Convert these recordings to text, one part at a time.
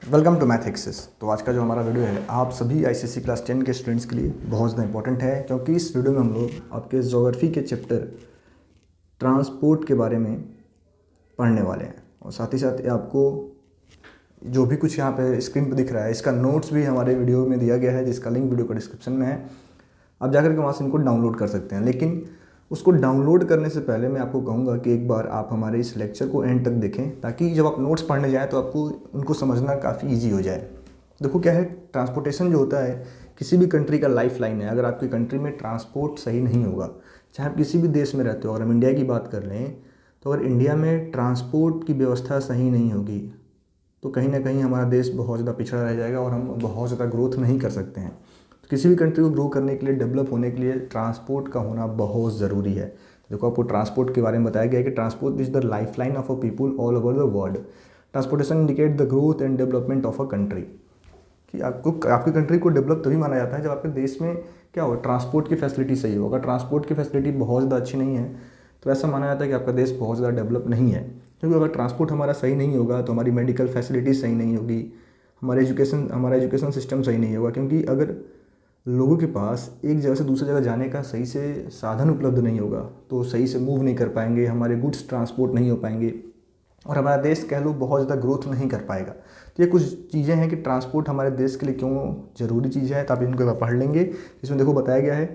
Welcome to math access. तो आज का जो हमारा वीडियो है आप सभी आईसीएसई क्लास 10 के स्टूडेंट्स के लिए बहुत ज़्यादा इंपॉर्टेंट है, क्योंकि इस वीडियो में हम लोग आपके ज्योग्राफी के चैप्टर ट्रांसपोर्ट के बारे में पढ़ने वाले हैं। और साथ ही साथ आपको जो भी कुछ यहाँ पे स्क्रीन पर दिख रहा है इसका नोट्स भी हमारे वीडियो में दिया गया है, जिसका लिंक वीडियो का डिस्क्रिप्शन में है। आप जाकर के वहाँ से इनको डाउनलोड कर सकते हैं। लेकिन उसको डाउनलोड करने से पहले मैं आपको कहूँगा कि एक बार आप हमारे इस लेक्चर को एंड तक देखें, ताकि जब आप नोट्स पढ़ने जाएँ तो आपको उनको समझना काफ़ी ईजी हो जाए। देखो क्या है, ट्रांसपोर्टेशन जो होता है किसी भी कंट्री का लाइफ लाइन है। अगर आपकी कंट्री में ट्रांसपोर्ट सही नहीं होगा, चाहे आप किसी भी देश में रहते हो, अगर हम इंडिया की बात कर लें तो अगर इंडिया में ट्रांसपोर्ट की व्यवस्था सही नहीं होगी तो कहीं ना कहीं हमारा देश बहुत ज़्यादा पिछड़ा रह जाएगा और हम बहुत ज़्यादा ग्रोथ नहीं कर सकते हैं। तो किसी भी कंट्री को ग्रो करने के लिए, डेवलप होने के लिए ट्रांसपोर्ट का होना बहुत ज़रूरी है। देखो आपको ट्रांसपोर्ट के बारे में बताया गया है कि transport is the life line of a people all over the world. Transportation indicate the growth and development of a country. कि आपकी कंट्री को डेवलप तभी माना जाता है जब आपके देश में क्या हो, ट्रांसपोर्ट की फैसिलिटी सही हो। अगर ट्रांसपोर्ट की फैसिलिटी बहुत ज़्यादा अच्छी नहीं है तो ऐसा माना जाता है कि आपका देश बहुत ज़्यादा डेवलप नहीं है। क्योंकि अगर ट्रांसपोर्ट हमारा सही नहीं होगा तो हमारी मेडिकल फैसिलिटी सही नहीं होगी, हमारा एजुकेशन सिस्टम सही नहीं होगा। क्योंकि अगर लोगों के पास एक जगह से दूसरी जगह जाने का सही से साधन उपलब्ध नहीं होगा तो सही से मूव नहीं कर पाएंगे, हमारे गुड्स ट्रांसपोर्ट नहीं हो पाएंगे और हमारा देश कह लो बहुत ज़्यादा ग्रोथ नहीं कर पाएगा। तो ये कुछ चीज़ें हैं कि ट्रांसपोर्ट हमारे देश के लिए क्यों ज़रूरी चीज़ है, तो आप इनको पढ़ लेंगे। इसमें देखो बताया गया है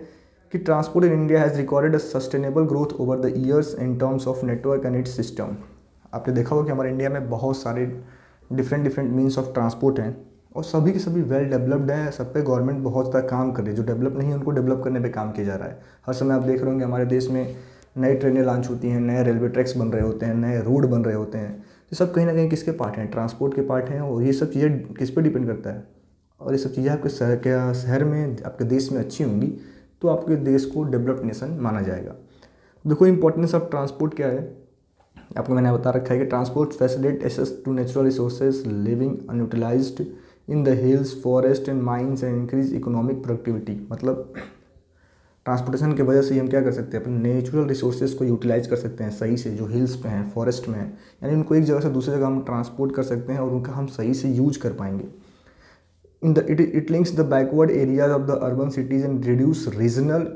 कि transport in India has recorded a sustainable growth over the years in terms of network and it's system. आपने देखा होगा कि हमारे इंडिया में बहुत सारे डिफरेंट मीन्स ऑफ ट्रांसपोर्ट हैं और सभी के सभी वेल डेवलप्ड हैं। सब पे गवर्नमेंट बहुत ज़्यादा काम कर रही है। जो डेवलप नहीं है उनको डेवलप करने पे काम किया जा रहा है। हर समय आप देख रहे होंगे हमारे देश में नई ट्रेनें लॉन्च होती हैं, नए रेलवे ट्रैक्स बन रहे होते हैं, नए रोड बन रहे होते हैं। ये सब कहीं ना कहीं किसके पार्ट हैं, ट्रांसपोर्ट के पार्ट हैं। और ये सब चीज़ें किस पे डिपेंड करता है, और ये सब चीज़ें आपके शहर में, आपके देश में अच्छी होंगी तो आपके देश को डेवलप्ड नेशन माना जाएगा। देखो इंपॉर्टेंस ऑफ ट्रांसपोर्ट क्या है, आपको मैंने बता रखा है कि transport facilitate access to natural resources living unutilised in the hills, forest and mines and increase economic productivity. मतलब ट्रांसपोर्टेशन की वजह से हम क्या कर सकते हैं, अपने नेचुरल रिसोर्सेज को यूटिलाइज कर सकते हैं सही से, जो हिल्स पे हैं, फॉरेस्ट में हैं। यानी उनको एक जगह से दूसरी जगह हम ट्रांसपोर्ट कर सकते हैं और उनका हम सही से यूज कर पाएंगे। It links the backward areas of the urban cities and reduce regional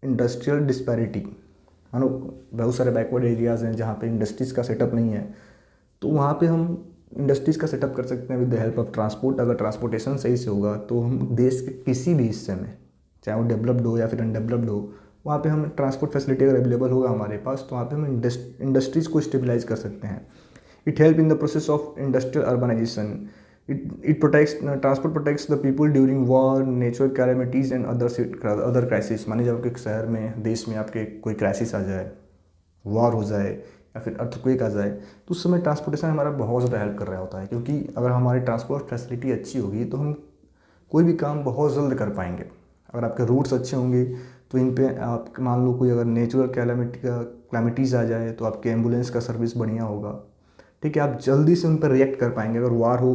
industrial disparity. मानो बहुत सारे बैकवर्ड एरियाज़ हैं जहाँ पे इंडस्ट्रीज़ का सेटअप नहीं है, तो वहाँ पे हम इंडस्ट्रीज़ का सेटअप कर सकते हैं with the help of transport. अगर ट्रांसपोर्टेशन सही से होगा तो हम देश के किसी भी हिस्से में, चाहे वो डेवलप्ड हो या फिर अनडेवलप्ड हो, वहाँ पे हम ट्रांसपोर्ट फैसिलिटी अगर अवेलेबल होगा हमारे पास तो वहाँ पे हम इंडस्ट्रीज़ को स्टेबलाइज कर सकते हैं। It help in the process of industrial urbanisation. It protects transport protects the people during war, natural calamities and other crisis. माने जब आपके शहर में, देश में आपके कोई क्राइसिस आ जाए, वॉर हो जाए या फिर अर्थक्वेक आ जाए, तो उस समय ट्रांसपोर्टेशन हमारा बहुत ज़्यादा हेल्प कर रहा होता है। क्योंकि अगर हमारी ट्रांसपोर्ट फैसिलिटी अच्छी होगी तो हम कोई भी काम बहुत जल्द कर पाएंगे। अगर आपके रूट्स अच्छे होंगे तो इन पे आप मान लो कोई अगर नेचुरल कैलामिटीज़ आ जाए तो आपके एम्बुलेंस का सर्विस बढ़िया होगा, ठीक है, आप जल्दी से उन पर रिएक्ट कर पाएंगे। अगर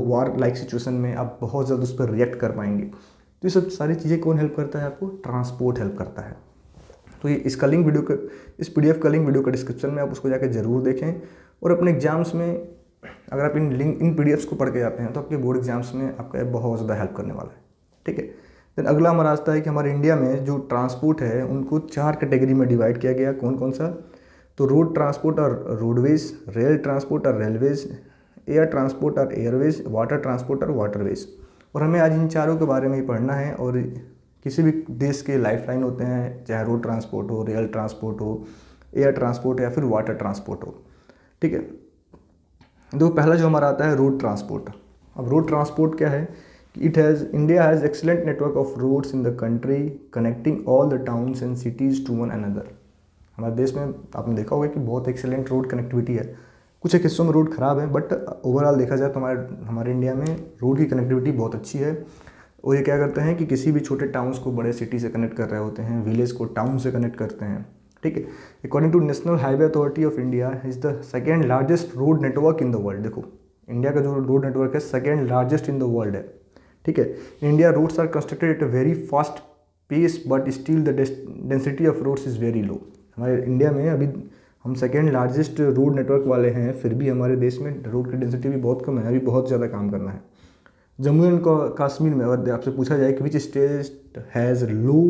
वार लाइक सिचुएशन में आप बहुत जल्द उस पर रिएक्ट कर पाएंगे। तो ये सब सारी चीज़ें कौन हेल्प करता है आपको, ट्रांसपोर्ट हेल्प करता है। तो ये इसका लिंक वीडियो का, इस PDF का लिंक वीडियो का डिस्क्रिप्शन में, आप उसको जाकर जरूर देखें। और अपने एग्जाम्स में अगर आप इन PDFs को पढ़ के जाते हैं तो आपके बोर्ड एग्जाम्स में आपका बहुत ज़्यादा हेल्प करने वाला है, ठीक है। देन अगला हमारा रास्ता है कि हमारे इंडिया में जो ट्रांसपोर्ट है उनको 4 कैटेगरी में डिवाइड किया गया। कौन कौन सा, तो रोड ट्रांसपोर्ट और रोडवेज, रेल ट्रांसपोर्ट और रेलवेज, एयर ट्रांसपोर्ट और एयरवेज, वाटर ट्रांसपोर्ट और वाटरवेज। और हमें आज इन चारों के बारे में ही पढ़ना है। और किसी भी देश के लाइफलाइन होते हैं, चाहे रोड ट्रांसपोर्ट हो, रेल ट्रांसपोर्ट हो, एयर ट्रांसपोर्ट या फिर वाटर ट्रांसपोर्ट हो, ठीक है। तो पहला जो हमारा आता है रोड ट्रांसपोर्ट। अब रोड ट्रांसपोर्ट क्या है, India has excellent network of roads in the country connecting all the towns and cities to one another. हमारे देश में आपने देखा होगा कि बहुत एक्सीलेंट रोड कनेक्टिविटी है। कुछ एक हिस्सों में रोड ख़राब है, बट ओवरऑल देखा जाए तो हमारे इंडिया में रोड की कनेक्टिविटी बहुत अच्छी है। और ये क्या करते हैं कि किसी भी छोटे टाउन्स को बड़े सिटी से कनेक्ट कर रहे होते हैं, विलेज को टाउन से कनेक्ट करते हैं, ठीक है। According to National Highway Authority of India is the second largest road network in the world. देखो इंडिया का जो रोड नेटवर्क है second largest in the world है, ठीक है। In India roads are constructed at a very fast pace but still the density of roads is very low. हमारे India में अभी हम सेकेंड लार्जेस्ट रोड नेटवर्क वाले हैं, फिर भी हमारे देश में रोड की डेंसिटी भी बहुत कम है, अभी बहुत ज़्यादा काम करना है। जम्मू एंड कश्मीर में अगर आपसे पूछा जाए कि which state has low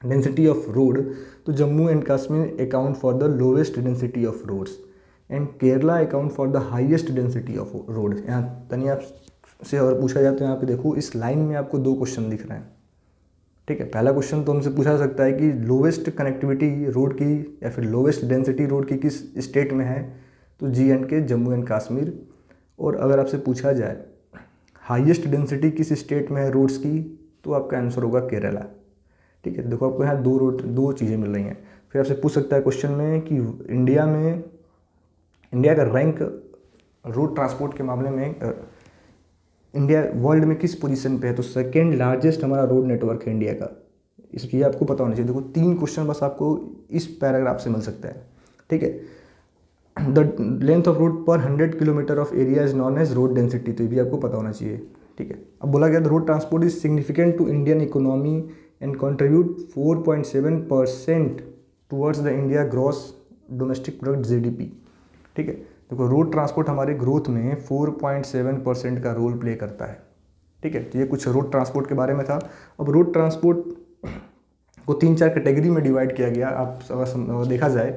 density of road, तो Jammu and Kashmir account for the lowest density of roads and Kerala account for the highest density of road. यहाँ तनी आप से अगर पूछा जाए तो यहाँ पे देखो इस लाइन में आपको दो क्वेश्चन दिख रहे हैं, ठीक है। पहला क्वेश्चन तो हमसे पूछा जा सकता है कि लोवेस्ट कनेक्टिविटी रोड की या फिर लोवेस्ट डेंसिटी रोड की किस स्टेट में है, तो J&K जम्मू एंड कश्मीर। और अगर आपसे पूछा जाए हाईएस्ट डेंसिटी किस स्टेट में है रोड्स की, तो आपका आंसर होगा केरला, ठीक है। देखो आपको यहाँ दो चीज़ें मिल रही हैं। फिर आपसे पूछ सकता है क्वेश्चन में कि इंडिया का रैंक रोड ट्रांसपोर्ट के मामले में इंडिया वर्ल्ड में किस पोजीशन पे है, तो सेकेंड लार्जेस्ट हमारा रोड नेटवर्क है इंडिया का। इसलिए आपको पता होना चाहिए। देखो 3 क्वेश्चन बस आपको इस पैराग्राफ से मिल सकता है, ठीक है। The length of road per 100 kilometre of area is known as road density, तो ये भी आपको पता होना चाहिए, ठीक है। अब बोला गया road transport is significant to Indian economy and contribute 4.7% towards the India gross domestic product GDP, ठीक है। देखो रोड ट्रांसपोर्ट हमारे ग्रोथ में 4.7% का रोल प्ले करता है, ठीक है। तो ये कुछ रोड ट्रांसपोर्ट के बारे में था। अब रोड ट्रांसपोर्ट को 3-4 कैटेगरी में डिवाइड किया गया। आप अगर देखा जाए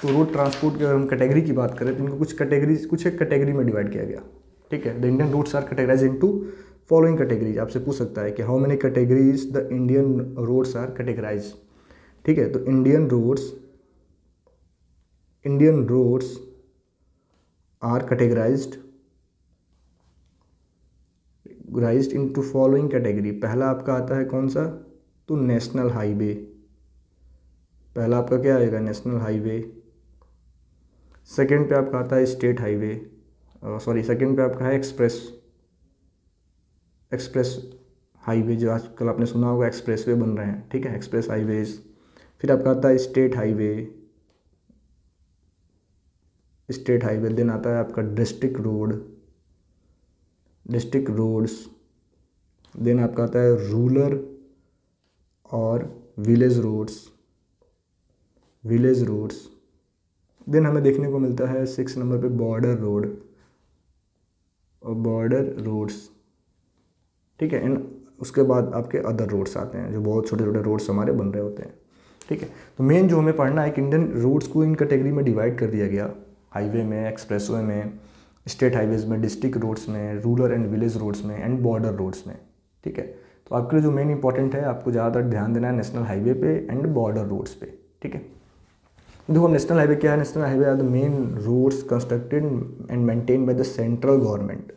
तो रोड ट्रांसपोर्ट की अगर हम कैटेगरी की बात करें तो इनको कुछ एक कैटेगरी में डिवाइड किया गया, ठीक है। The Indian roads are categorize into following categories. आपसे पूछ सकता है कि how many categories the Indian roads are categorize, ठीक है। तो Indian roads are categorized into following category। पहला आपका आता है कौन सा, तो नेशनल हाईवे। पहला आपका क्या आएगा, नेशनल हाईवे। सेकंड पे आपका आता है स्टेट हाईवे, सेकंड पे आपका है एक्सप्रेस हाईवे, जो आजकल आपने सुना होगा एक्सप्रेसवे बन रहे हैं, ठीक है, एक्सप्रेस हाईवेज। फिर आपका आता है स्टेट हाईवे, देन आता है आपका डिस्ट्रिक्ट रोड्स, देन आपका आता है रूरल और विलेज रोड्स, देन हमें देखने को मिलता है 6 नंबर पे बॉर्डर रोड्स, ठीक है। एंड उसके बाद आपके अदर रोड्स आते हैं, जो बहुत छोटे छोटे रोड्स हमारे बन रहे होते हैं, ठीक है। तो मेन जो हमें पढ़ना है कि इंडियन रोड्स को इन कैटेगरी में डिवाइड कर दिया गया, हाईवे में, एक्सप्रेसवे में, स्टेट हाईवेज़ में, डिस्ट्रिक्ट रोड्स में, रूरल एंड विलेज रोड्स में एंड बॉर्डर रोड्स में, ठीक है। तो आपके लिए जो मेन इंपॉर्टेंट है, आपको ज़्यादातर ध्यान देना है नेशनल हाईवे पे एंड बॉर्डर रोड्स पे, ठीक है। देखो नेशनल हाईवे क्या है, national highway are the main roads constructed and maintain by the central government,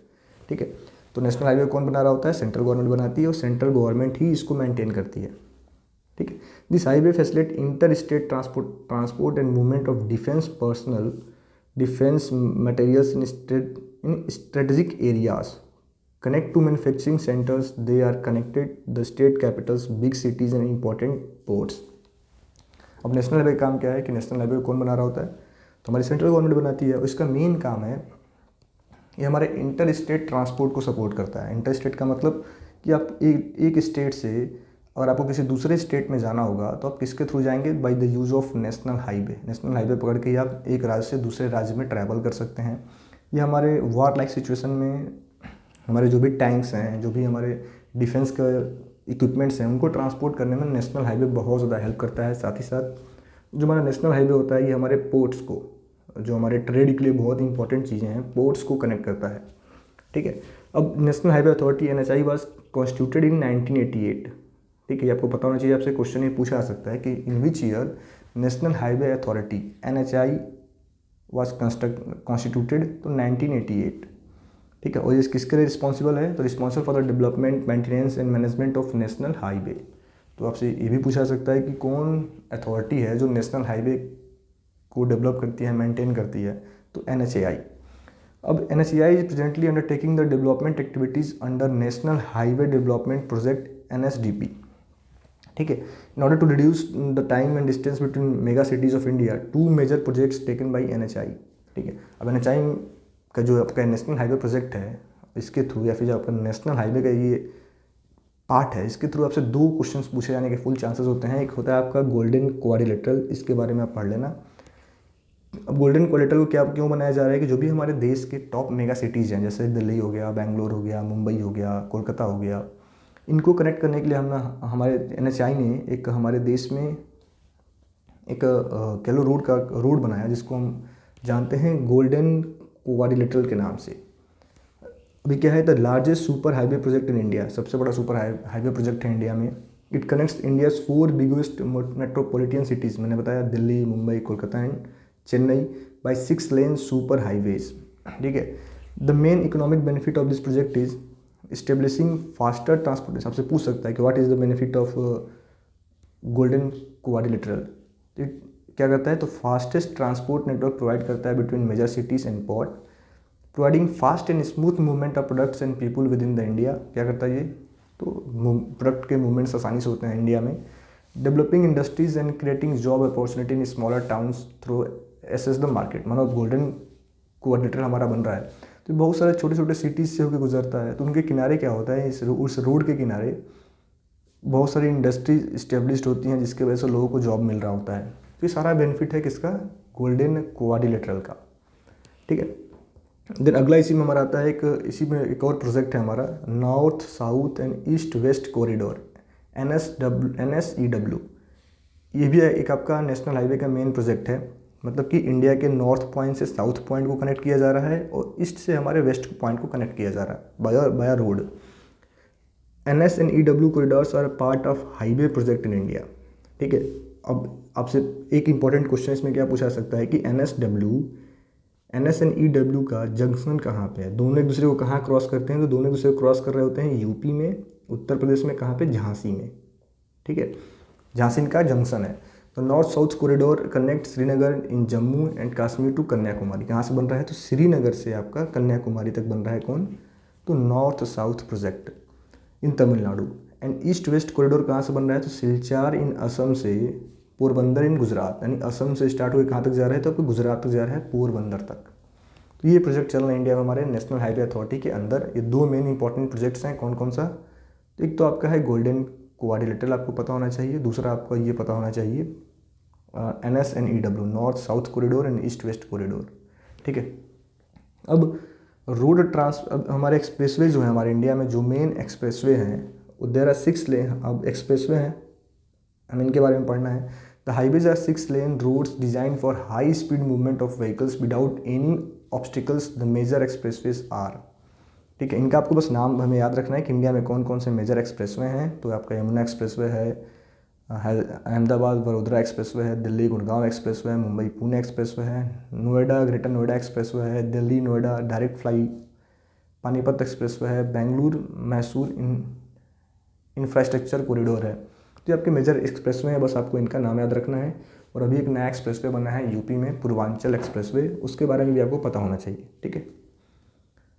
ठीक है। तो नेशनल हाईवे कौन बना रहा होता है, सेंट्रल गवर्नमेंट बनाती है और सेंट्रल गवर्नमेंट ही इसको मेंटेन करती है, ठीक है। This highway facilitate inter state transport and movement of defence materials in strategic areas, connect to manufacturing centers, they are connected the state capitals, big cities and important ports। अब national highway काम क्या है कि national highway कौन बना रहा होता है, तो हमारी सेंट्रल गवर्नमेंट बनाती है। इसका मेन काम है ये हमारे इंटर स्टेट ट्रांसपोर्ट को सपोर्ट करता है। इंटर स्टेट का मतलब कि आप एक स्टेट से अगर आपको किसी दूसरे स्टेट में जाना होगा तो आप किसके थ्रू जाएंगे, by the use of national highway. National highway पकड़ के ही आप एक राज्य से दूसरे राज्य में ट्रैवल कर सकते हैं। ये हमारे वार लाइक सिचुएशन में हमारे जो भी टैंक्स हैं, जो भी हमारे डिफेंस का इक्विपमेंट्स हैं, उनको ट्रांसपोर्ट करने में नेशनल हाईवे बहुत ज़्यादा हेल्प करता है। साथ ही साथ जो हमारा नेशनल हाईवे होता है ये हमारे पोर्ट्स को, जो हमारे ट्रेड के लिए बहुत इंपॉर्टेंट चीज़ें हैं, पोर्ट्स को कनेक्ट करता है, ठीक है। अब national Highway Authority NHAI was constituted इन 1988, ठीक है। आपको पता होना चाहिए, आपसे क्वेश्चन ये पूछा जा सकता है कि in which year National Highway Authority NHAI was constituted, तो 1988, ठीक है। और ये किसके लिए रिस्पॉन्सिबल है, तो responsible for the development, maintenance and management of national highway. तो आपसे ये भी पूछा जा सकता है कि कौन अथॉरिटी है जो नेशनल हाईवे को डेवलप करती है, मेंटेन करती है, तो NHAI। अब NHAI is presently undertaking the development activities under national highway development project NSDP, ठीक है। In order to reduce the time and distance between mega cities of India, 2 major projects taken by NHAI, ठीक है। अब NHAI का जो आपका national highway project है, इसके थ्रू या फिर जो आपका नेशनल हाईवे का ये पार्ट है, इसके थ्रू आपसे 2 क्वेश्चंस पूछे जाने के फुल चांसेस होते हैं। एक होता है आपका गोल्डन क्वाड्रिलेटरल, इसके बारे में आप पढ़ लेना। अब गोल्डन कोलेटरल को क्या क्यों बनाया जा रहा है कि जो भी हमारे देश के टॉप मेगा सिटीज़ हैं, जैसे दिल्ली हो गया, बेंगलोर हो गया, मुंबई हो गया, कोलकाता हो गया, इनको कनेक्ट करने के लिए हम हमारे NHAI ने एक हमारे देश में एक कह लो रोड बनाया, जिसको हम जानते हैं गोल्डन क्वाड्रिलेटरल के नाम से। अभी क्या है, the largest super highway project in India, सबसे बड़ा सुपर हाईवे प्रोजेक्ट है इंडिया में। It connects India's 4 biggest metropolitan cities, मैंने बताया Delhi, Mumbai, Kolkata and Chennai, by 6 lane super highways. ठीक है, the main economic benefit of this project is establishing faster transportation. आपसे पूछ सकता है कि what is the benefit of Golden Quadrilateral. क्या करता है, तो फास्टेस्ट ट्रांसपोर्ट नेटवर्क प्रोवाइड करता है between major cities and port, providing fast and smooth movement of products and people within the India. क्या करता है ये, तो प्रोडक्ट के मूवमेंट्स आसानी से होते हैं इंडिया में। Developing industries and creating job opportunity in smaller towns through access the market. मानो गोल्डन क्वाड्रिलेटरल हमारा बन रहा है तो बहुत सारे छोटे छोटे सिटीज़ से होकर गुजरता है, तो उनके किनारे क्या होता है, उस रोड के किनारे बहुत सारी इंडस्ट्रीज इस्टेब्लिश्ड होती हैं, जिसके वजह से लोगों को जॉब मिल रहा होता है। तो ये सारा बेनिफिट है किसका, गोल्डन क्वाड्रिलेटरल का। ठीक है, देन अगला इसी में हमारा आता है इसी में एक और प्रोजेक्ट है हमारा, north south and east west corridor, NSEW। ये भी एक आपका नेशनल हाईवे का मेन प्रोजेक्ट है। मतलब कि इंडिया के नॉर्थ पॉइंट से साउथ पॉइंट को कनेक्ट किया जा रहा है और ईस्ट से हमारे वेस्ट पॉइंट को कनेक्ट किया जा रहा है via road. NSEW corridors are part of highway project in India. ठीक है, अब आपसे एक इंपॉर्टेंट क्वेश्चन इसमें क्या पूछा सकता है कि NSEW का जंक्शन कहाँ पे है, दोनों एक दूसरे को कहाँ क्रॉस करते हैं, तो दोनों एक दूसरे को क्रॉस कर रहे होते हैं यूपी में, उत्तर प्रदेश में, कहाँ पे, झांसी में। ठीक है, झांसी का जंक्शन है। तो north south corridor connect Srinagar in Jammu and Kashmir to Kanyakumari. कहाँ से बन रहा है, तो श्रीनगर से आपका कन्याकुमारी तक बन रहा है कौन, तो north south project in Tamil Nadu. And east west corridor कहाँ से बन रहा है, तो सिलचार इन असम से पोरबंदर इन गुजरात। यानी असम से स्टार्ट हुए कहाँ तक जा रहा है, तो आपको गुजरात तक जा रहा है, पोरबंदर तक। तो ये प्रोजेक्ट चल रहे हैं इंडिया में हमारे नेशनल हाईवे अथॉरिटी के अंदर। ये 2 मेन इंपॉर्टेंट प्रोजेक्ट्स हैं। कौन कौन सा, तो एक तो आपका है गोल्डन क्वाड्रिलेटरल, आपको पता होना चाहिए। दूसरा आपका ये पता होना चाहिए NSEW, north south corridor and east west corridor. ठीक है, अब अब हमारे एक्सप्रेसवे जो है हमारे इंडिया में, जो मेन एक्सप्रेसवे हैं, देयर आर 6 लेन। अब एक्सप्रेसवे हैं, हमें इनके बारे में पढ़ना है। The highways are 6 lane roads design for high speed movement of vehicles without any obstacles. The major expressways are. ठीक है, इनका आपको बस नाम हमें याद रखना है कि इंडिया में कौन कौन से मेजर एक्सप्रेसवे हैं। तो आपका यमुना एक्सप्रेसवे है, अहमदाबाद वडोदरा एक्सप्रेसवे है, दिल्ली गुड़गांव एक्सप्रेसवे है, मुंबई पुणे एक्सप्रेसवे है, नोएडा ग्रेटर नोएडा एक्सप्रेसवे है, Delhi Noida direct fly Panipat expressway है, बेंगलुरु मैसूर इंफ्रास्ट्रक्चर कॉरिडोर है। तो ये आपके मेजर एक्सप्रेसवे हैं, बस आपको इनका नाम याद रखना है। और अभी एक नया एक्सप्रेसवे बना है यूपी में, पूर्वांचल एक्सप्रेसवे, उसके बारे में भी आपको पता होना चाहिए। ठीक है,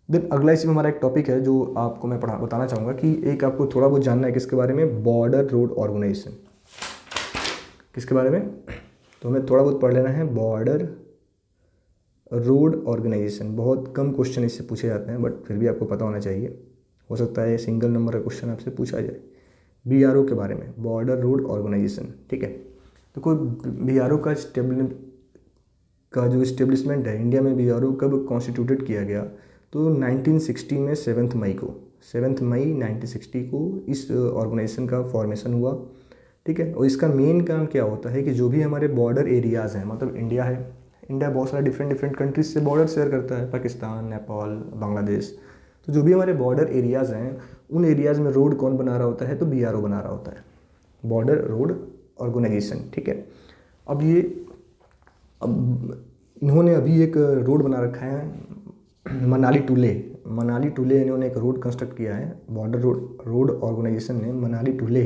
देन अगला इसी में हमारा एक टॉपिक है जो आपको मैं बताना चाहूँगा कि एक आपको थोड़ा बहुत जानना है किसके बारे में, बॉर्डर रोड ऑर्गेनाइजेशन। किसके बारे में, तो हमें थोड़ा बहुत पढ़ लेना है, बॉर्डर रोड ऑर्गेनाइजेशन। बहुत कम क्वेश्चन इससे पूछे जाते हैं, बट फिर भी आपको पता होना चाहिए। हो सकता है सिंगल नंबर का क्वेश्चन आपसे पूछा जाए। BRO के बारे में, बॉर्डर रोड ऑर्गेनाइजेशन। ठीक है, तो कोई BRO का जो इस्टेब्लिशमेंट है इंडिया में, BRO कब कॉन्स्टिट्यूटेड किया गया, तो 1960 में 7 मई 1960 को इस ऑर्गेनाइजेशन का फॉर्मेशन हुआ। ठीक है, और इसका मेन काम क्या होता है कि जो भी हमारे बॉर्डर एरियाज़ हैं, मतलब इंडिया है, इंडिया बहुत सारे डिफरेंट कंट्रीज से बॉर्डर शेयर करता है, पाकिस्तान, नेपाल, बांग्लादेश। तो जो भी हमारे बॉर्डर एरियाज़ हैं, उन एरियाज़ में रोड कौन बना रहा होता है, तो BRO बना रहा होता है, बॉर्डर रोड ऑर्गेनाइजेशन। ठीक है, अब इन्होंने अभी एक रोड बना रखा है मनाली टू ले इन्होंने एक रोड कंस्ट्रक्ट किया है, बॉर्डर रोड ऑर्गेनाइजेशन ने, मनाली टू ले,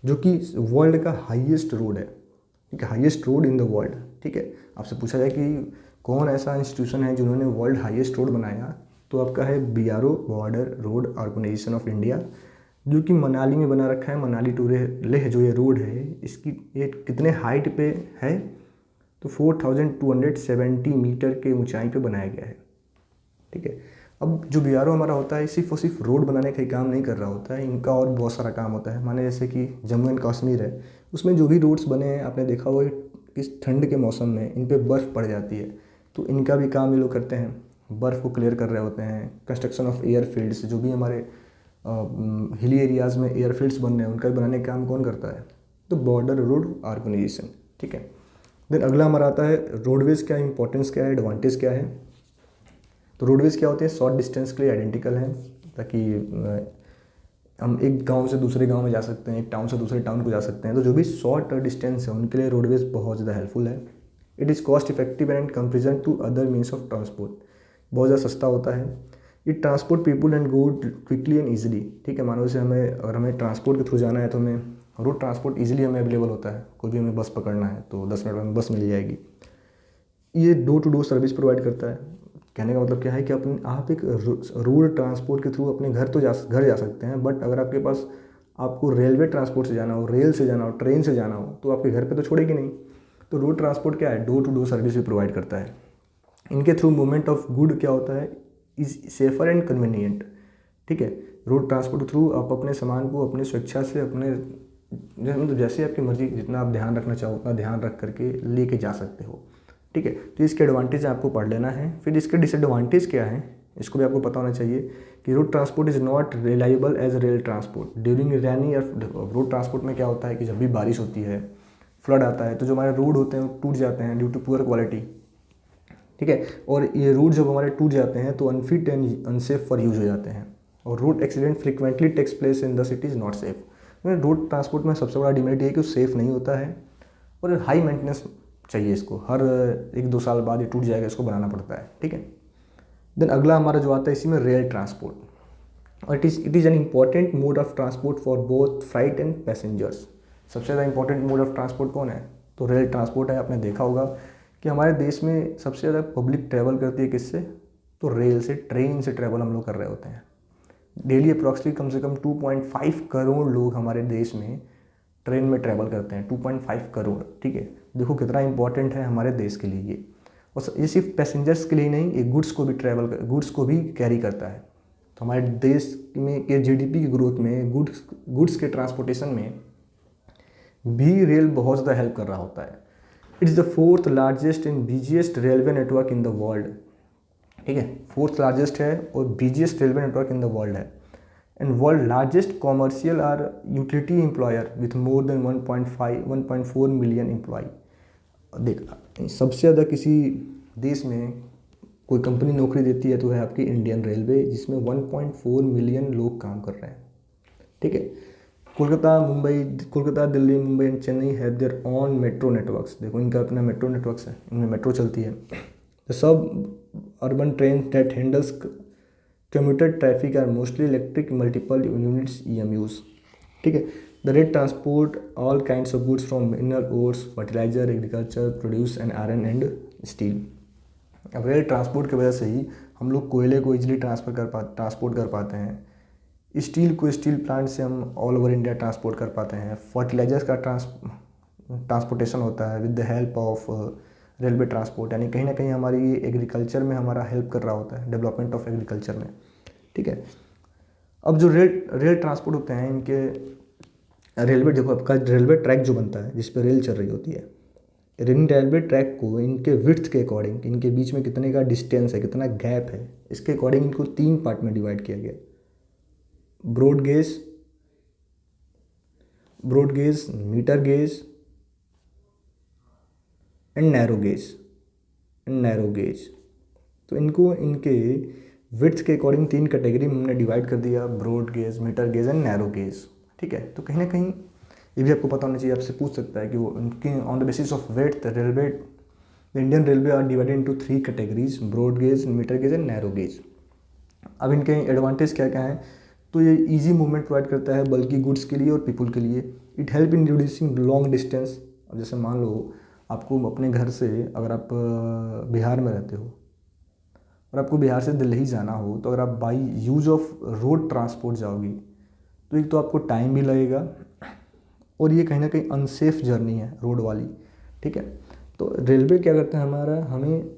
जो कि वर्ल्ड का हाईएस्ट रोड है। ठीक है, highest road in the world. ठीक है, आपसे पूछा जाए कि कौन ऐसा इंस्टीट्यूशन है जिन्होंने वर्ल्ड हाईएस्ट रोड बनाया, तो आपका है BRO, Border Road Organisation of India, जो कि मनाली में बना रखा है। मनाली टू लेह जो ये रोड है, इसकी ये कितने हाइट पे है, तो 4270 मीटर के ऊंचाई पे बनाया गया है। ठीक है, अब जो BRO हमारा होता है, सिर्फ और सिर्फ रोड बनाने का ही काम नहीं कर रहा होता है, इनका और बहुत सारा काम होता है। माने जैसे कि जम्मू एंड कश्मीर है, उसमें जो भी रोड्स बने हैं, आपने देखा होगा कि ठंड के मौसम में इन पे बर्फ़ पड़ जाती है, तो इनका भी काम ये लोग करते हैं, बर्फ़ को क्लियर कर रहे होते हैं। कंस्ट्रक्शन ऑफ एयरफील्ड्स, जो भी हमारे हिली एरियाज़ में एयरफील्ड्स बन रहे हैं, उनका भी बनाने का काम कौन करता है? तो बॉर्डर रोड ऑर्गेनाइजेशन, ठीक है। देन अगला हमारा आता है रोडवेज़ क्या इंपॉर्टेंस क्या है, एडवांटेज क्या है। तो रोडवेज़ क्या होते हैं? शॉर्ट डिस्टेंस के लिए आइडेंटिकल हैं, ताकि हम एक गांव से दूसरे गांव में जा सकते हैं, एक टाउन से दूसरे टाउन को जा सकते हैं। तो जो भी शॉर्ट डिस्टेंस है उनके लिए रोडवेज़ बहुत ज़्यादा हेल्पफुल है। It is cost effective and comparison to other means of transport, बहुत ज़्यादा सस्ता होता है। It transport people and good quickly and easily, ठीक है। मानो से अगर हमें ट्रांसपोर्ट के थ्रू जाना है तो हमें रोड ट्रांसपोर्ट ईजिली हमें अवेलेबल होता है। कोई भी हमें बस पकड़ना है तो 10 मिनट में बस मिल जाएगी। ये door to door service provide करता है। कहने का मतलब क्या है कि आप एक रोड ट्रांसपोर्ट के थ्रू अपने घर घर जा सकते हैं, बट अगर आपके पास आपको रेलवे ट्रांसपोर्ट से जाना हो, रेल से जाना हो, ट्रेन से जाना हो, तो आपके घर पे तो छोड़ेगी नहीं। तो रोड ट्रांसपोर्ट क्या है? डोर टू डोर सर्विस भी प्रोवाइड करता है। इनके थ्रू मूवमेंट ऑफ गुड क्या होता है? इज सेफर एंड कन्वीनियंट, ठीक है। रोड ट्रांसपोर्ट के थ्रू आप अपने सामान को अपनी स्वेच्छा से मतलब जैसे आपकी मर्जी, जितना आप ध्यान रखना चाहो उतना ध्यान रख करके लेके जा सकते हो, ठीक है। तो इसके एडवांटेज आपको पढ़ लेना है। फिर इसके डिसएडवांटेज क्या है, इसको भी आपको पता होना चाहिए कि road transport is not reliable as rail transport during rainy. Road transport में क्या होता है कि जब भी बारिश होती है, फ्लड आता है, तो जो हमारे रोड होते हैं वो टूट जाते हैं ड्यू टू पुअर क्वालिटी, ठीक है। और ये रोड जब हमारे टूट जाते हैं तो unfit and unsafe for use हो जाते हैं। और road accident frequently takes place in the city is not safe. Road transport में सबसे बड़ा डिमेरिट ये है कि वो सेफ़ नहीं होता है और हाई मेंटेनेंस चाहिए इसको। हर 1-2 साल बाद ये टूट जाएगा, इसको बनाना पड़ता है, ठीक है। देन अगला हमारा जो आता है इसी में रेल ट्रांसपोर्ट, और it is an important mode of transport for both freight and passengers. सबसे ज़्यादा इंपॉर्टेंट मोड ऑफ ट्रांसपोर्ट कौन है? तो रेल ट्रांसपोर्ट है। आपने देखा होगा कि हमारे देश में सबसे ज़्यादा पब्लिक ट्रैवल करती है किससे? तो रेल से, ट्रेन से ट्रैवल हम लोग कर रहे होते हैं। डेली अप्रॉक्सीमेटली कम से कम 2.5 करोड़ लोग हमारे देश में ट्रेन में ट्रैवल करते हैं। 2.5 करोड़, ठीक है। देखो कितना इंपॉर्टेंट है हमारे देश के लिए ये। और ये सिर्फ पैसेंजर्स के लिए नहीं, ये गुड्स को भी कैरी करता है। तो हमारे देश में के जीडीपी की ग्रोथ में गुड्स के ट्रांसपोर्टेशन में भी रेल बहुत ज़्यादा हेल्प कर रहा होता है। It is the 4th largest and busiest railway network in the world, ठीक है। 4th लार्जेस्ट है और busiest railway network in the world है। And world largest commercial or utility employer with more than 1.4 million employ. देख, सबसे ज़्यादा किसी देश में कोई कंपनी नौकरी देती है तो है आपकी इंडियन रेलवे, जिसमें 1.4 मिलियन लोग काम कर रहे हैं, ठीक है। Kolkata, Delhi, Mumbai and Chennai have their on metro networks. देखो इनका अपना मेट्रो नेटवर्क्स है, इनमें मेट्रो चलती है। The suburban train that handles commuter traffic are mostly electric multiple units EMUs, ठीक है। The rail transport all kinds of goods from mineral ores, fertiliser, agriculture produce and iron and steel. अब rail transport की वजह से ही हम लोग कोयले को इजीली ट्रांसपोर्ट कर पाते हैं। स्टील को स्टील प्लांट से हम ऑल ओवर इंडिया ट्रांसपोर्ट कर पाते हैं। फर्टिलाइजर्स का ट्रांसपोर्टेशन होता है with the help of railway transport, यानी कहीं ना कहीं हमारी एग्रीकल्चर में हमारा हेल्प कर रहा होता है, डेवलपमेंट ऑफ एग्रीकल्चर में, ठीक है। अब जो रेल ट्रांसपोर्ट होते हैं इनके रेलवे, देखो आपका रेलवे ट्रैक जो बनता है जिस पर रेल चल रही होती है, इन रेलवे ट्रैक को इनके विड्थ के अकॉर्डिंग, इनके बीच में कितने का डिस्टेंस है, कितना गैप है, इसके अकॉर्डिंग इनको 3 पार्ट में डिवाइड किया गया। Broad gauge, metre gauge and narrow gauge. तो इनको इनके विड्थ के अकॉर्डिंग 3 कैटेगरी में हमने डिवाइड कर दिया, broad gauge, metre gauge and narrow gauge, ठीक है। तो कहीं ना कहीं ये भी आपको पता होना चाहिए, आपसे पूछ सकता है कि वो उनकी on the basis of weight the Indian railway are divided into 3 categories, broad gauge, metre gauge and narrow gauge. अब इनके एडवांटेज क्या क्या हैं? तो ये इजी मूवमेंट प्रोवाइड करता है बल्कि गुड्स के लिए और पीपल के लिए। It help in reducing long distance. अब जैसे मान लो आपको अपने घर से, अगर आप बिहार में रहते हो और आपको बिहार से दिल्ली जाना हो, तो अगर आप by use of road transport जाओगी तो एक तो आपको टाइम भी लगेगा और ये कहीं ना कहीं अनसेफ जर्नी है रोड वाली, ठीक है। तो रेलवे क्या करता है, हमें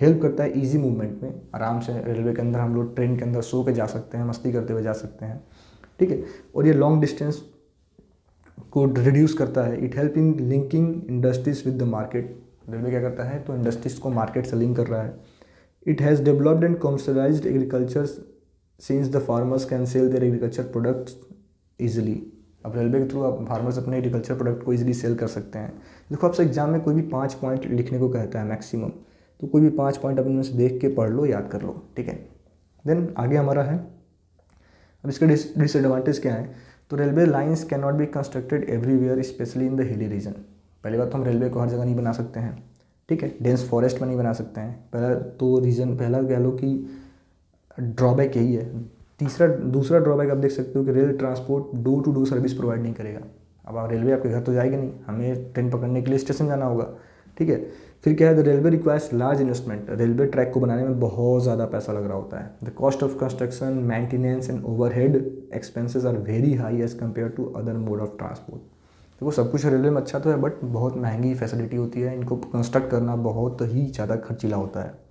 हेल्प करता है इजी मूवमेंट में। आराम से रेलवे के अंदर हम लोग ट्रेन के अंदर सो के जा सकते हैं, मस्ती करते हुए जा सकते हैं, ठीक है। और ये लॉन्ग डिस्टेंस को रिड्यूस करता है। It help in linking industries with the market. Railway क्या करता है, तो इंडस्ट्रीज को मार्केट से लिंक कर रहा है। It has developed and commercialised agriculture since the farmers can sell their agriculture products easily. अब रेलवे के थ्रू आप फार्मर्स अपने एग्रीकल्चर प्रोडक्ट को ईजिली सेल कर सकते हैं। देखो आपसे एग्जाम में कोई भी 5 पॉइंट लिखने को कहता है मैक्सिमम, तो कोई भी 5 पॉइंट अपने में से देख के पढ़ लो, याद कर लो, ठीक है। देन आगे हमारा है, अब इसके डिसएडवांटेज क्या है, तो railway lines can not be constructed everywhere specially in the hilly region. पहली बात तो हम रेलवे को हर जगह नहीं बना सकते हैं, ठीक है, डेंस फॉरेस्ट में नहीं बना सकते हैं। पहला कह लो कि ड्रॉबैक यही है। दूसरा ड्रॉबैक आप देख सकते हो कि rail transport door to door service provide नहीं करेगा। अब आप रेलवे आपके घर तो जाएगी नहीं, हमें ट्रेन पकड़ने के लिए स्टेशन जाना होगा, ठीक है। फिर क्या है, the railway requires large investment. Railway track को बनाने में बहुत ज़्यादा पैसा लग रहा होता है। The cost of construction, maintenance and overhead expenses are very high as compare to other mode of transport. देखो सब कुछ रेलवे में अच्छा तो है, बट बहुत महंगी फैसिलिटी होती है, इनको कंस्ट्रक्ट करना बहुत ही ज़्यादा खर्चीला होता है।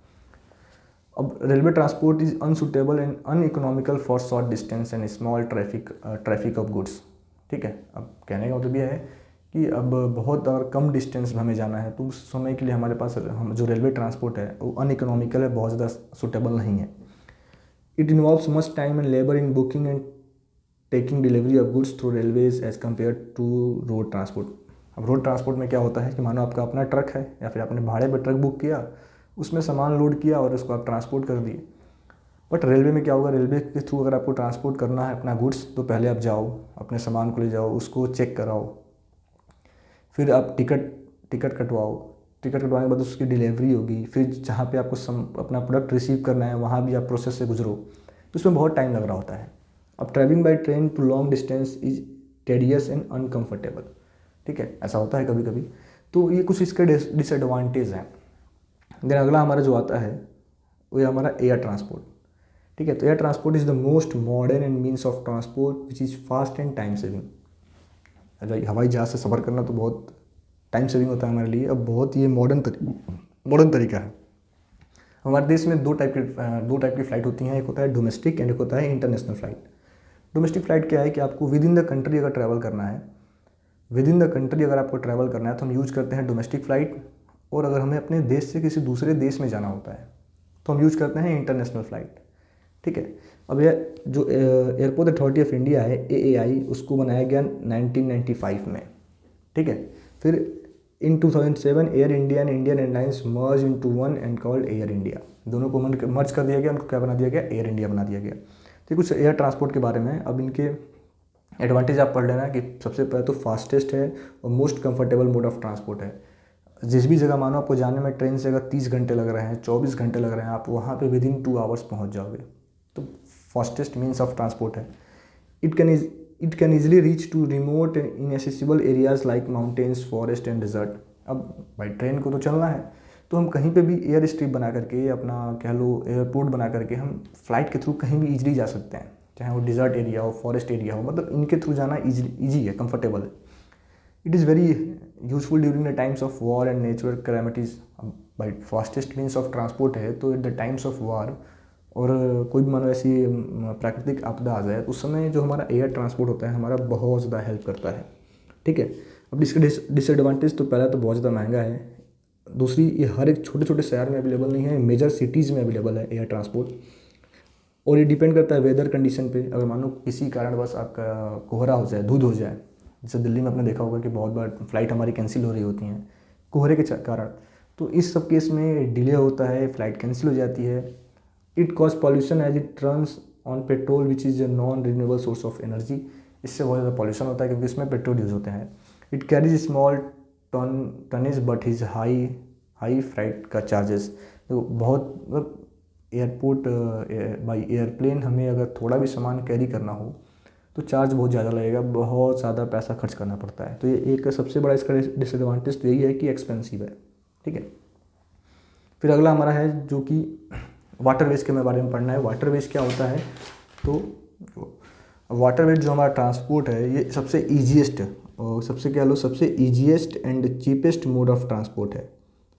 अब railway transport is unsuitable and uneconomical for short distance and small traffic of goods, ठीक है। अब कहने का मतलब यह है कि अब बहुत अगर कम डिस्टेंस में हमें जाना है तो उस समय के लिए हमारे पास हम जो रेलवे ट्रांसपोर्ट है वो अनइकोनॉमिकल है, बहुत ज़्यादा सुटेबल नहीं है। It involves much time and labour in booking and taking delivery of goods through railways as compare to road transport. अब रोड ट्रांसपोर्ट में क्या होता है कि मानो आपका अपना ट्रक है या फिर आपने भाड़े पर ट्रक बुक किया, उसमें सामान लोड किया और उसको आप ट्रांसपोर्ट कर दिए। बट रेलवे में क्या होगा, रेलवे के थ्रू अगर आपको ट्रांसपोर्ट करना है अपना गुड्स, तो पहले आप जाओ, अपने सामान को ले जाओ, उसको चेक कराओ, फिर आप टिकट कटवाओ, टिकट कटवाने के बाद उसकी डिलीवरी होगी, फिर जहाँ पे आपको अपना प्रोडक्ट रिसीव करना है वहाँ भी आप प्रोसेस से गुजरो, तो उसमें बहुत टाइम लग रहा होता है। अब travelling by train to long distance is tedious and uncomfortable, ठीक है, ऐसा होता है कभी कभी। तो ये कुछ इसके डिसएडवांटेज हैं। देन अगला हमारा जो आता है वो है हमारा एयर ट्रांसपोर्ट, ठीक है। तो air transport is the most modern and means of transport which is fast and time saving. हवाई जहाज़ से सफ़र करना तो बहुत टाइम सेविंग होता है हमारे लिए। अब बहुत ये मॉडर्न तरीका है। हमारे देश में दो टाइप की फ़्लाइट होती हैं, एक होता है डोमेस्टिक एंड एक होता है इंटरनेशनल फ़्लाइट। डोमेस्टिक फ़्लाइट क्या है कि आपको विद इन द कंट्री अगर ट्रैवल करना है, तो हम यूज़ करते हैं डोमेस्टिक फ़्लाइट। और अगर हमें अपने देश से किसी दूसरे देश में जाना होता है तो हम यूज़ करते हैं इंटरनेशनल फ़्लाइट, ठीक है। अब यह जो एयरपोर्ट अथॉरिटी ऑफ इंडिया है AAI, उसको बनाया गया 1995 में, ठीक है। फिर इन 2007 air India and Indian airlines merge into one and called air India. दोनों को मर्ज कर दिया गया, उनको क्या बना दिया गया, एयर इंडिया बना दिया गया। तो कुछ एयर ट्रांसपोर्ट के बारे में। अब इनके एडवांटेज आप पढ़ लेना कि सबसे पहले तो फास्टेस्ट है और most comfortable mode of transport है। जिस भी जगह मानो आपको जाने में ट्रेन से अगर 30 घंटे लग रहे हैं, 24 घंटे लग रहे हैं, आप वहाँ पे विद इन 2 आवर्स पहुँच जाओगे, तो फास्टेस्ट मीन्स ऑफ ट्रांसपोर्ट है। It can easily reach to remote and inaccessible areas like mountains, forest and desert. अब भाई ट्रेन को तो चलना है तो हम कहीं पे भी एयर स्ट्रिप बना करके, अपना कह लो एयरपोर्ट बना करके हम फ्लाइट के थ्रू कहीं भी ईजिली जा सकते हैं, चाहे वो डिजर्ट एरिया हो, फॉरेस्ट एरिया हो, मतलब इनके थ्रू जाना ईजी है, कंफर्टेबल है। It is very useful during the times of war and natural calamities. By fastest means of transport है तो at the times of war और कोई भी मानो ऐसी प्राकृतिक आपदा आ जाए, उस समय जो हमारा एयर ट्रांसपोर्ट होता है हमारा बहुत ज़्यादा हेल्प करता है, ठीक है। अब इसके डिसएडवांटेज तो पहला तो बहुत ज़्यादा महंगा है, दूसरी ये हर एक छोटे छोटे शहर में अवेलेबल नहीं है, मेजर सिटीज़ में अवेलेबल है एयर ट्रांसपोर्ट। और ये डिपेंड करता है वेदर कंडीशन पे। अगर मान लो किसी कारणवश आपका कोहरा हो जाए, धुंध हो जाए, जैसे दिल्ली में आपने देखा होगा कि बहुत बार फ्लाइट हमारी कैंसिल हो रही होती हैं कोहरे के कारण, तो इस सब केस में डिले होता है, फ़्लाइट कैंसिल हो जाती है। It cause pollution as it runs on petrol which is a non renewable source of energy. इससे बहुत ज़्यादा पॉल्यूशन होता है क्योंकि इसमें पेट्रोल यूज़ होते हैं। It carries small tonnage but is high flight का चार्जेस। तो बहुत मतलब एयरपोर्ट बाई एयरप्लेन हमें अगर थोड़ा भी सामान कैरी करना हो तो चार्ज बहुत ज़्यादा लगेगा, बहुत ज़्यादा पैसा खर्च करना पड़ता है। तो ये एक सबसे बड़ा इसका डिसएडवांटेज तो यही है कि एक्सपेंसिव है, ठीक है। फिर अगला हमारा है जो कि वाटर वेज के बारे में पढ़ना है। वाटर वेज क्या होता है, तो वाटर वेज जो हमारा ट्रांसपोर्ट है ये सबसे ईजीएस्ट और सबसे easiest and cheapest mode of transport है,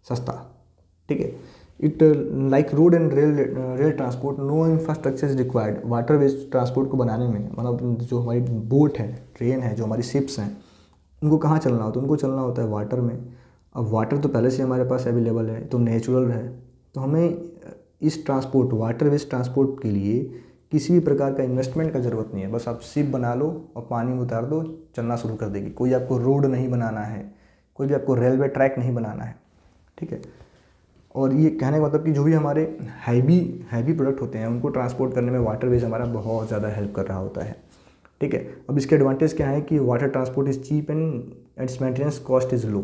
सस्ता, ठीक है। It like road and rail transport no infrastructure is required. Waterways transport को बनाने में मतलब जो हमारी बोट है, ट्रेन है, जो हमारी शिप्स हैं, उनको कहाँ चलना होता है? उनको चलना होता है वाटर में। अब वाटर तो पहले से हमारे पास अवेलेबल है, तो नेचुरल है, तो हमें इस ट्रांसपोर्ट वाटर वेज ट्रांसपोर्ट के लिए किसी भी प्रकार का इन्वेस्टमेंट का ज़रूरत नहीं है। बस आप शिप बना लो और पानी में उतार दो, चलना शुरू कर देगी। कोई आपको रोड नहीं बनाना है, कोई भी आपको रेलवे ट्रैक नहीं बनाना है, ठीक है। और ये कहने का मतलब कि जो भी हमारे हैवी प्रोडक्ट होते हैं उनको ट्रांसपोर्ट करने में वाटर वेज हमारा बहुत ज़्यादा हेल्प कर रहा होता है, ठीक है। अब इसके एडवांटेज क्या है कि water transport is cheap and its maintenance cost is low,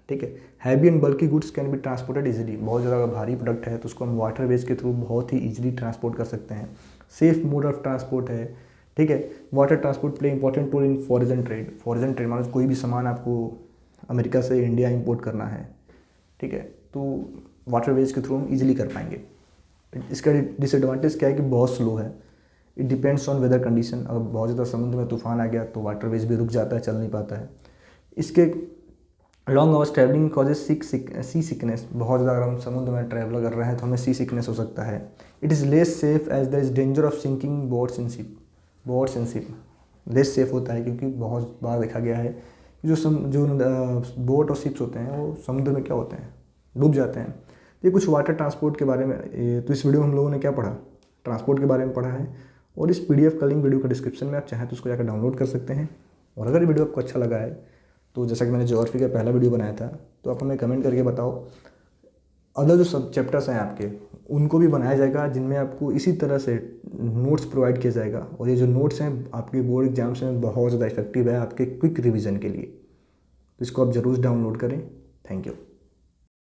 ठीक है। Heavy and bulky goods can be transported easily. बहुत ज़्यादा भारी प्रोडक्ट है तो उसको हम वाटर वेज के थ्रू बहुत ही ईजिली ट्रांसपोर्ट कर सकते हैं। सेफ मोड ऑफ ट्रांसपोर्ट है, ठीक है। Water transport play important role in foreign trade. Foreign trade मतलब कोई भी सामान आपको अमेरिका से इंडिया इंपोर्ट करना है, ठीक है, तो वाटर वेज के थ्रू हम ईजिली कर पाएंगे। इसका डिसएडवांटेज क्या है कि बहुत स्लो है। It depends on whether condition. अगर बहुत ज़्यादा समुद्र में तूफान आ गया तो वाटर वेज भी रुक जाता है, चल नहीं पाता है। इसके लॉन्ग आवर्स ट्रैवलिंग कॉजेज सी सिकनेस। बहुत ज़्यादा अगर हम समुद्र में ट्रैवल कर रहे हैं तो हमें सी सिकनेस हो सकता है। It is less safe as there is danger of sinking boats in ship. Less safe होता है क्योंकि बहुत बार देखा गया है कि जो बोट और शिप्स होते हैं वो समुद्र में क्या होते हैं, डूब जाते हैं। ये कुछ वाटर ट्रांसपोर्ट के बारे में। तो इस वीडियो में हम लोगों ने क्या पढ़ा? ट्रांसपोर्ट के बारे में पढ़ा है। और इस PDF का लिंक वीडियो का डिस्क्रिप्शन में आप चाहें तो उसको जाकर डाउनलोड कर सकते हैं। और अगर ये वीडियो आपको अच्छा लगा है तो जैसा कि मैंने ज्योग्राफी का पहला वीडियो बनाया था, तो आप हमें कमेंट करके बताओ। अदर जो सब चैप्टर्स हैं आपके उनको भी बनाया जाएगा जिनमें आपको इसी तरह से नोट्स प्रोवाइड किया जाएगा। और ये जो नोट्स हैं आपके बोर्ड एग्जाम्स में बहुत ज़्यादा इफेक्टिव है आपके क्विक रिवीजन के लिए। तो इसको आप ज़रूर डाउनलोड करें। Thank you.